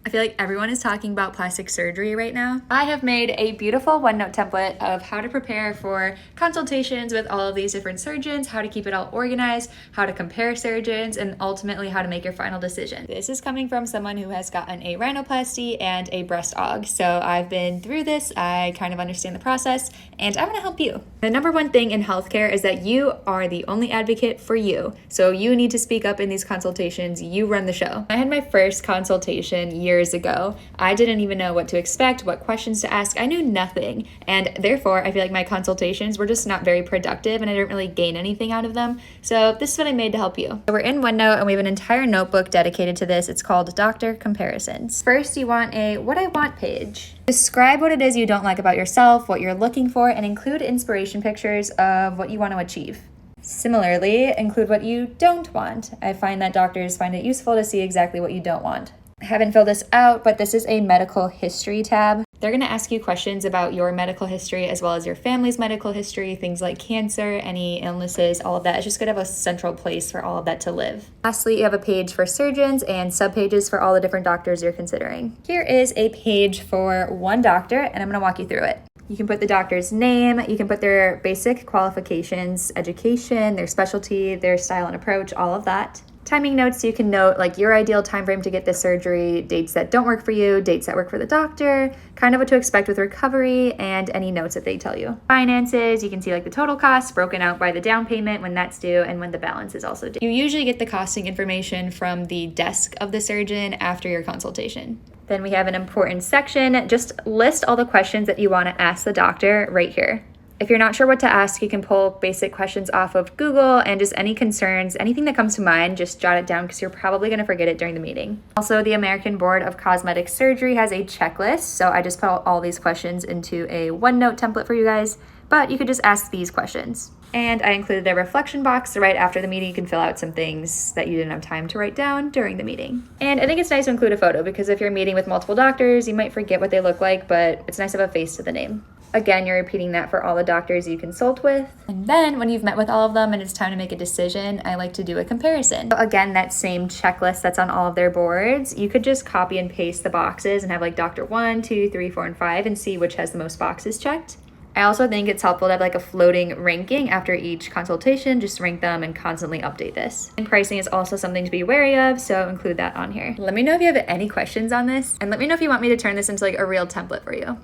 I feel like everyone is talking about plastic surgery right now. I have made a beautiful OneNote template of how to prepare for consultations with all of these different surgeons, how to keep it all organized, how to compare surgeons, and ultimately how to make your final decision. This is coming from someone who has gotten a rhinoplasty and a breast aug. So I've been through this, I kind of understand the process, and I want to help you. The number one thing in healthcare is that you are the only advocate for you. So you need to speak up in these consultations, you run the show. I had my first consultation years ago. I didn't even know what to expect, what questions to ask. I knew nothing. And therefore, I feel like my consultations were just not very productive and I didn't really gain anything out of them. So this is what I made to help you. So we're in OneNote and we have an entire notebook dedicated to this. It's called Doctor Comparisons. First, you want a what I want page. Describe what it is you don't like about yourself, what you're looking for, and include inspiration pictures of what you want to achieve. Similarly, include what you don't want. I find that doctors find it useful to see exactly what you don't want. I haven't filled this out, but this is a medical history tab. They're going to ask you questions about your medical history as well as your family's medical history, things like cancer, any illnesses, all of that. It's just going to have a central place for all of that to live. Lastly, you have a page for surgeons and subpages for all the different doctors you're considering. Here is a page for one doctor, and I'm going to walk you through it. You can put the doctor's name, you can put their basic qualifications, education, their specialty, their style and approach, all of that. Timing notes, you can note like your ideal time frame to get this surgery, dates that don't work for you, dates that work for the doctor, kind of what to expect with recovery, and any notes that they tell you. Finances, you can see like the total costs broken out by the down payment, when that's due, and when the balance is also due. You usually get the costing information from the desk of the surgeon after your consultation. Then we have an important section. Just list all the questions that you want to ask the doctor right here. If you're not sure what to ask, you can pull basic questions off of Google and just any concerns, anything that comes to mind, just jot it down because you're probably going to forget it during the meeting. Also, the American Board of Cosmetic Surgery has a checklist, so I just put all these questions into a OneNote template for you guys, but you could just ask these questions. And I included a reflection box, so right after the meeting you can fill out some things that you didn't have time to write down during the meeting. And I think it's nice to include a photo because if you're meeting with multiple doctors, you might forget what they look like, but it's nice to have a face to the name. Again, you're repeating that for all the doctors you consult with. And then when you've met with all of them and it's time to make a decision, I like to do a comparison. So again, that same checklist that's on all of their boards, you could just copy and paste the boxes and have like Doctor 1, 2, 3, 4, and 5 and see which has the most boxes checked. I also think it's helpful to have like a floating ranking after each consultation, just rank them and constantly update this. And pricing is also something to be wary of, so include that on here. Let me know if you have any questions on this, and let me know if you want me to turn this into like a real template for you.